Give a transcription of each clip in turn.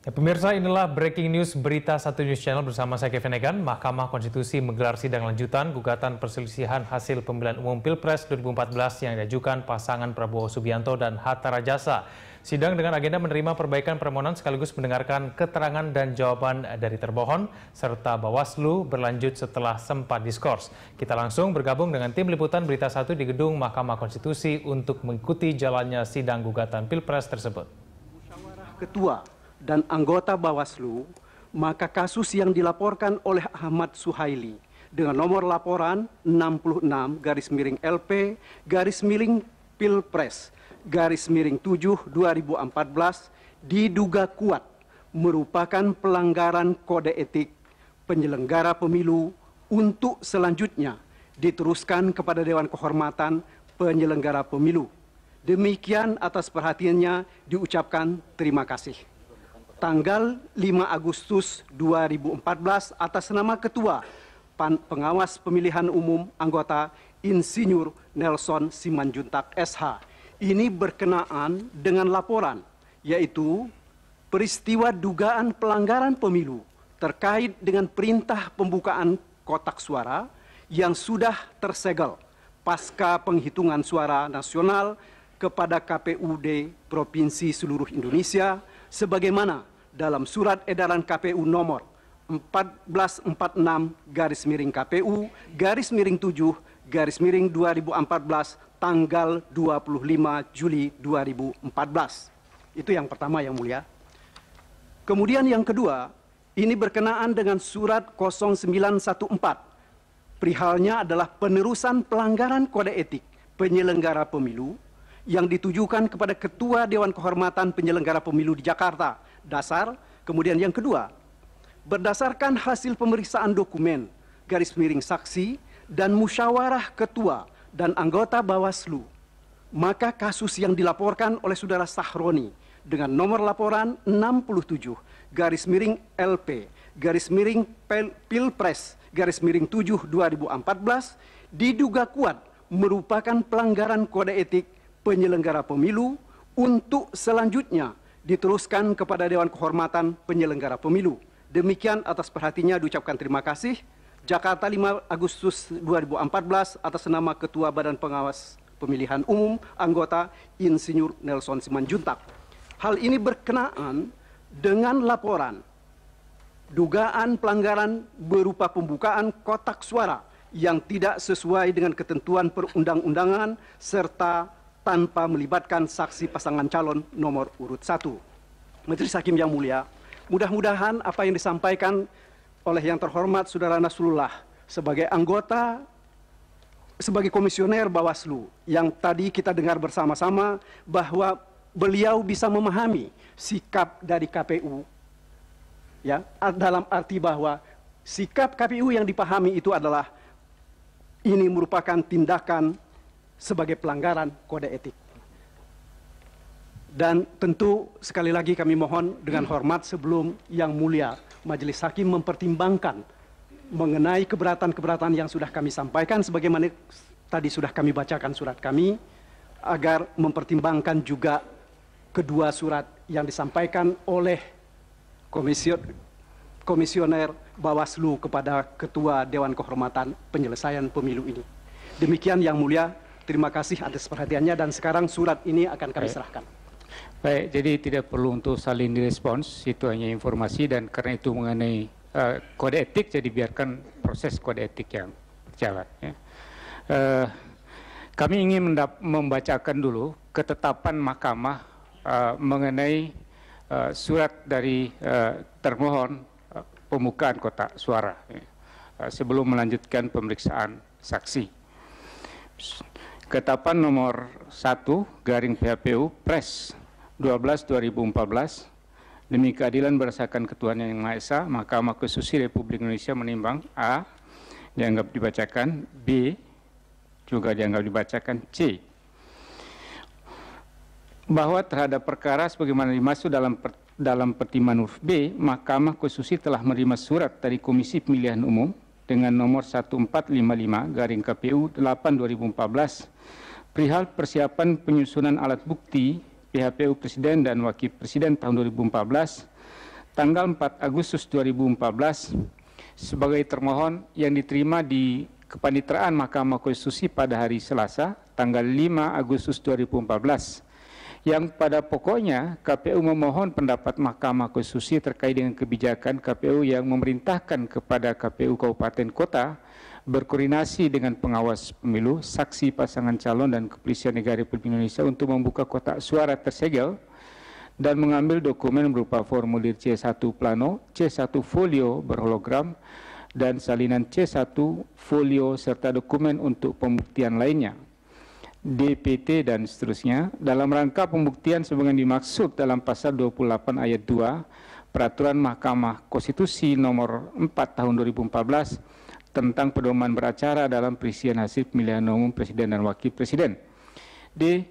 Ya, pemirsa, inilah breaking news berita Satu News Channel bersama saya Kevin Egan. Mahkamah Konstitusi menggelar sidang lanjutan gugatan perselisihan hasil pemilihan umum Pilpres 2014 yang diajukan pasangan Prabowo Subianto dan Hatta Rajasa. Sidang dengan agenda menerima perbaikan permohonan sekaligus mendengarkan keterangan dan jawaban dari termohon serta Bawaslu berlanjut setelah sempat diskors. Kita langsung bergabung dengan tim liputan Berita Satu di gedung Mahkamah Konstitusi untuk mengikuti jalannya sidang gugatan Pilpres tersebut. Musyawarah Ketua dan anggota Bawaslu, maka kasus yang dilaporkan oleh Ahmad Suhaili dengan nomor laporan 66-LP-Pilpres-7-2014 diduga kuat merupakan pelanggaran kode etik penyelenggara pemilu untuk selanjutnya diteruskan kepada Dewan Kehormatan Penyelenggara Pemilu. Demikian atas perhatiannya diucapkan terima kasih. Tanggal 5 Agustus 2014 atas nama Ketua Pengawas Pemilihan Umum Anggota Insinyur Nelson Simanjuntak SH. Ini berkenaan dengan laporan, yaitu peristiwa dugaan pelanggaran pemilu terkait dengan perintah pembukaan kotak suara yang sudah tersegel pasca penghitungan suara nasional kepada KPUD Provinsi seluruh Indonesia sebagaimana dalam surat edaran KPU nomor 1446-KPU-7-2014 tanggal 25 Juli 2014. Itu yang pertama, Yang Mulia. Kemudian yang kedua, ini berkenaan dengan surat 0914. Perihalnya adalah penerusan pelanggaran kode etik penyelenggara pemilu yang ditujukan kepada Ketua Dewan Kehormatan Penyelenggara Pemilu di Jakarta, dasar. Kemudian yang kedua, berdasarkan hasil pemeriksaan dokumen, saksi, dan musyawarah Ketua dan anggota Bawaslu, maka kasus yang dilaporkan oleh Saudara Sahroni dengan nomor laporan 67-LP-Pilpres-7-2014 diduga kuat merupakan pelanggaran kode etik penyelenggara pemilu untuk selanjutnya diteruskan kepada Dewan Kehormatan Penyelenggara Pemilu. Demikian atas perhatiannya diucapkan terima kasih. Jakarta 5 Agustus 2014 atas nama Ketua Badan Pengawas Pemilihan Umum Anggota Insinyur Nelson Simanjuntak. Hal ini berkenaan dengan laporan dugaan pelanggaran berupa pembukaan kotak suara yang tidak sesuai dengan ketentuan perundang-undangan serta tanpa melibatkan saksi pasangan calon nomor urut 1. Majelis Hakim yang mulia, mudah-mudahan apa yang disampaikan oleh yang terhormat Saudara Nasrullah sebagai anggota, sebagai komisioner Bawaslu yang tadi kita dengar bersama-sama bahwa beliau bisa memahami sikap dari KPU, ya, dalam arti bahwa sikap KPU yang dipahami itu adalah ini merupakan tindakan sebagai pelanggaran kode etik. Dan tentu sekali lagi kami mohon dengan hormat sebelum Yang Mulia Majelis Hakim mempertimbangkan mengenai keberatan-keberatan yang sudah kami sampaikan sebagaimana tadi sudah kami bacakan surat kami, agar mempertimbangkan juga kedua surat yang disampaikan oleh komisioner Bawaslu kepada Ketua Dewan Kehormatan Penyelesaian Pemilu ini. Demikian Yang Mulia. Terima kasih atas perhatiannya dan sekarang surat ini akan kami serahkan. Baik, jadi tidak perlu untuk saling direspons, itu hanya informasi dan karena itu mengenai kode etik, jadi biarkan proses kode etik yang berjalan. Ya. Kami ingin membacakan dulu ketetapan Mahkamah mengenai surat dari termohon pembukaan kotak suara ya, sebelum melanjutkan pemeriksaan saksi. Ketetapan nomor 1/PHPU Pres 12/2014 demi keadilan berdasarkan ketuhanan yang Maha Esa, Mahkamah Konstitusi Republik Indonesia menimbang A. dianggap dibacakan, B. juga dianggap dibacakan, C. bahwa terhadap perkara sebagaimana dimaksud dalam pertimbangan huruf B, Mahkamah Konstitusi telah menerima surat dari Komisi Pemilihan Umum dengan nomor 1455/KPU 8/2014 perihal persiapan penyusunan alat bukti PHPU Presiden dan Wakil Presiden tahun 2014 tanggal 4 Agustus 2014 sebagai termohon yang diterima di Kepaniteraan Mahkamah Konstitusi pada hari Selasa, tanggal 5 Agustus 2014, yang pada pokoknya KPU memohon pendapat Mahkamah Konstitusi terkait dengan kebijakan KPU yang memerintahkan kepada KPU Kabupaten Kota berkoordinasi dengan pengawas pemilu, saksi pasangan calon dan Kepolisian Negara Republik Indonesia untuk membuka kotak suara tersegel dan mengambil dokumen berupa formulir C1 plano, C1 folio berhologram, dan salinan C1 folio serta dokumen untuk pembuktian lainnya, DPT dan seterusnya, dalam rangka pembuktian sebagaimana dimaksud dalam pasal 28 ayat 2 Peraturan Mahkamah Konstitusi nomor 4 tahun 2014 tentang pedoman beracara dalam perisian hasil pemilihan umum Presiden dan Wakil Presiden. D.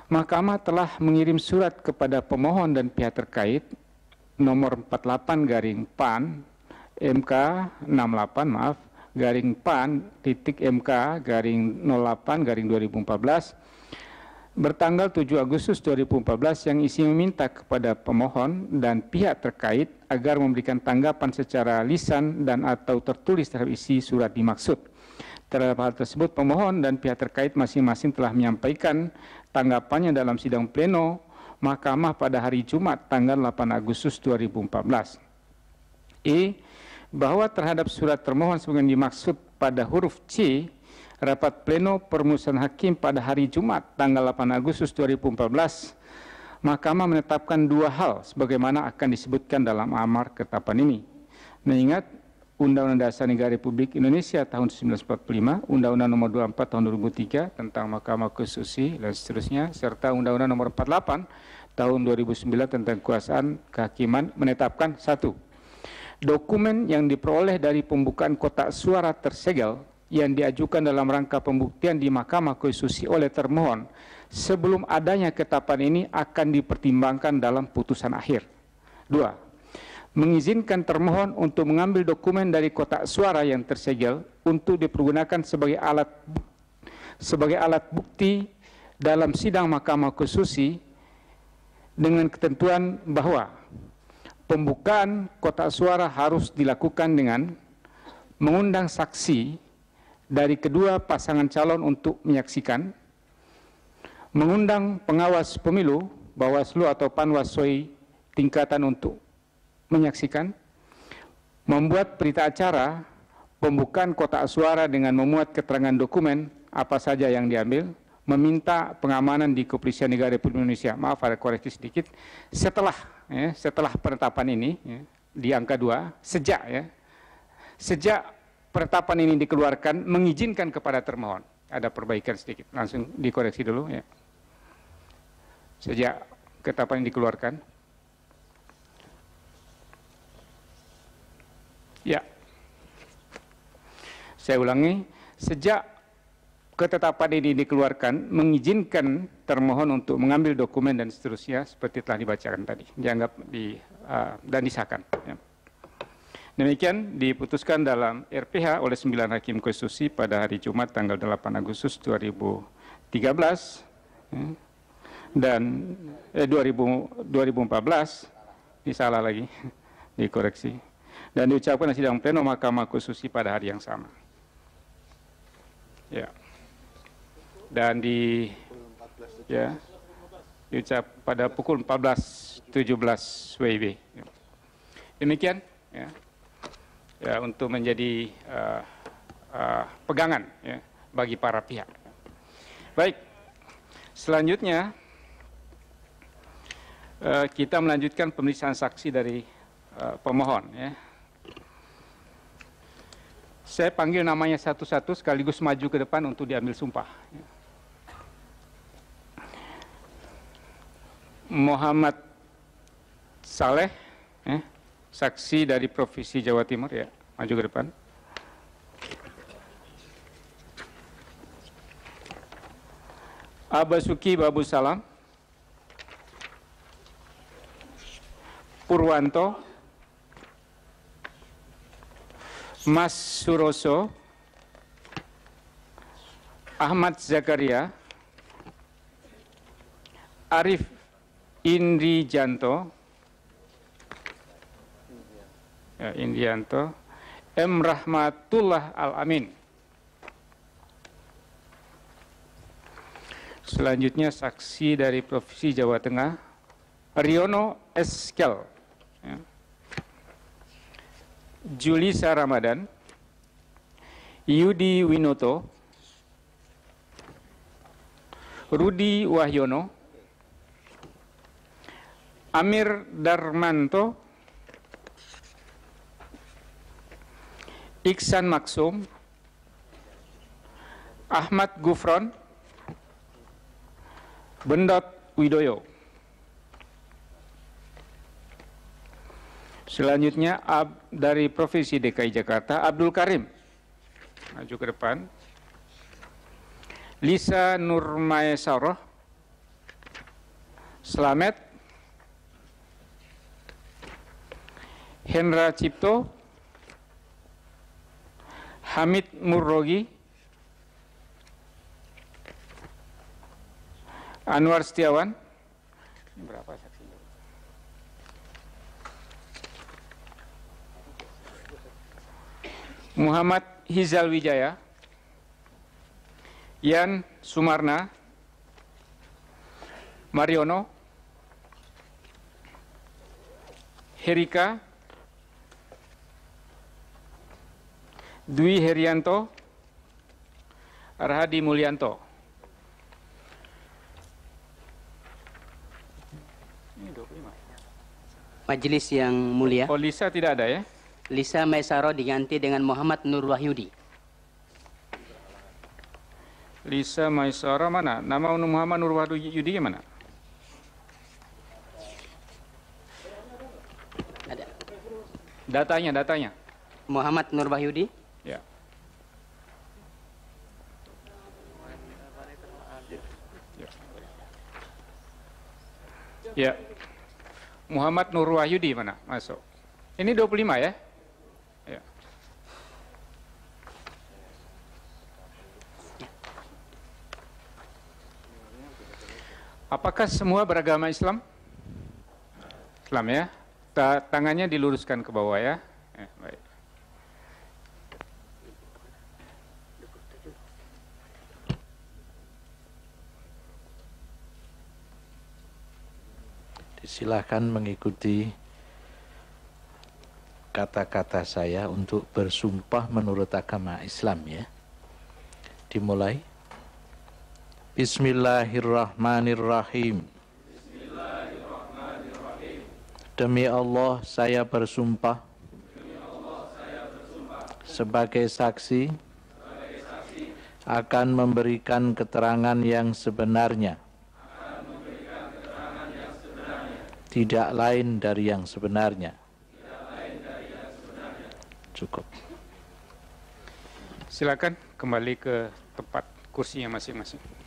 Mahkamah telah mengirim surat kepada pemohon dan pihak terkait nomor 48/PAN MK 68 garing PAN titik MK garing 08 garing 2014 bertanggal 7 Agustus 2014 yang isi meminta kepada pemohon dan pihak terkait agar memberikan tanggapan secara lisan dan atau tertulis terhadap isi surat dimaksud. Terhadap hal tersebut, pemohon dan pihak terkait masing-masing telah menyampaikan tanggapannya dalam sidang pleno Mahkamah pada hari Jumat tanggal 8 Agustus 2014. E. Bahwa terhadap surat termohon sebagaimana dimaksud pada huruf C, rapat pleno permusuhan hakim pada hari Jumat tanggal 8 Agustus 2014, Mahkamah menetapkan dua hal sebagaimana akan disebutkan dalam amar ketetapan ini. Mengingat Undang-Undang Dasar Negara Republik Indonesia tahun 1945, Undang-Undang Nomor 24 tahun 2003 tentang Mahkamah Konstitusi dan seterusnya, serta Undang-Undang Nomor 48 tahun 2009 tentang kekuasaan kehakiman menetapkan: 1. Dokumen yang diperoleh dari pembukaan kotak suara tersegel yang diajukan dalam rangka pembuktian di Mahkamah Konstitusi oleh termohon sebelum adanya ketetapan ini akan dipertimbangkan dalam putusan akhir. 2. Mengizinkan termohon untuk mengambil dokumen dari kotak suara yang tersegel untuk dipergunakan sebagai alat bukti dalam sidang Mahkamah Konstitusi dengan ketentuan bahwa pembukaan kotak suara harus dilakukan dengan mengundang saksi dari kedua pasangan calon untuk menyaksikan, mengundang pengawas pemilu, Bawaslu atau Panwaslu tingkatan untuk menyaksikan, membuat berita acara pembukaan kotak suara dengan memuat keterangan dokumen apa saja yang diambil, meminta pengamanan di Kepolisian Negara Republik Indonesia. Maaf ada koreksi sedikit. Setelah penetapan ini di angka 2, sejak penetapan ini dikeluarkan mengizinkan kepada termohon. Ada perbaikan sedikit, langsung dikoreksi dulu ya. Sejak ketetapan ini dikeluarkan. Ya, saya ulangi, sejak ketetapan ini dikeluarkan mengizinkan termohon untuk mengambil dokumen dan seterusnya seperti telah dibacakan tadi, dianggap dan disahkan. Ya. Demikian diputuskan dalam RPH oleh 9 Hakim Konstitusi pada hari Jumat tanggal 8 Agustus 2013 ya, dan 2014, ini salah lagi, dikoreksi. Dan diucapkan di sidang pleno Mahkamah Konstitusi pada hari yang sama. Ya. Dan diucap pada pukul 14.17 WIB. Demikian ya. Ya, untuk menjadi pegangan ya, bagi para pihak. Baik. Selanjutnya kita melanjutkan pemeriksaan saksi dari pemohon ya. Saya panggil namanya satu-satu sekaligus maju ke depan untuk diambil sumpah. Muhammad Saleh, saksi dari Provinsi Jawa Timur ya, maju ke depan. Abasuki Babu Salam, Purwanto, Mas Suroso, Ahmad Zakaria, Arif Indri Janto, Ya, Indianto. M. Rahmatullah Al-Amin. Selanjutnya saksi dari Provinsi Jawa Tengah, Riono Eskel. Ya. Julisa Ramadan, Yudi Winoto, Rudi Wahyono, Amir Darmanto, Iksan Maksum, Ahmad Gufron, Bendot Widoyo. Selanjutnya dari Provinsi DKI Jakarta, Abdul Karim. Maju ke depan. Lisa Nurmaesaroh, Slamet, Hendra Cipto, Hamid Murrogi, Anwar Setiawan. Ini berapa saksinya? Muhammad Hizal Wijaya, Yan Sumarna, Mariono, Herika, Dwi Herianto, Arhadi Mulyanto. Ini 25. Majelis yang mulia, Oh, Lisa tidak ada ya? Lisa Maisaro diganti dengan Muhammad Nur Wahyudi. Lisa Maisara mana? Nama Muhammad Nur Wahyudi mana? Ada. Datanya. Muhammad Nur Wahyudi. Ya. Ya. Muhammad Nur Wahyudi mana? Masuk. Ini 25 ya? Ya. Apakah semua beragama Islam? Islam ya? Tangannya diluruskan ke bawah ya. Baik. Silakan mengikuti kata-kata saya untuk bersumpah menurut agama Islam ya. Dimulai. Bismillahirrahmanirrahim. Demi Allah saya bersumpah sebagai saksi akan memberikan keterangan yang sebenarnya, tidak lain dari yang sebenarnya. Cukup. Silakan kembali ke tempat kursinya masing-masing.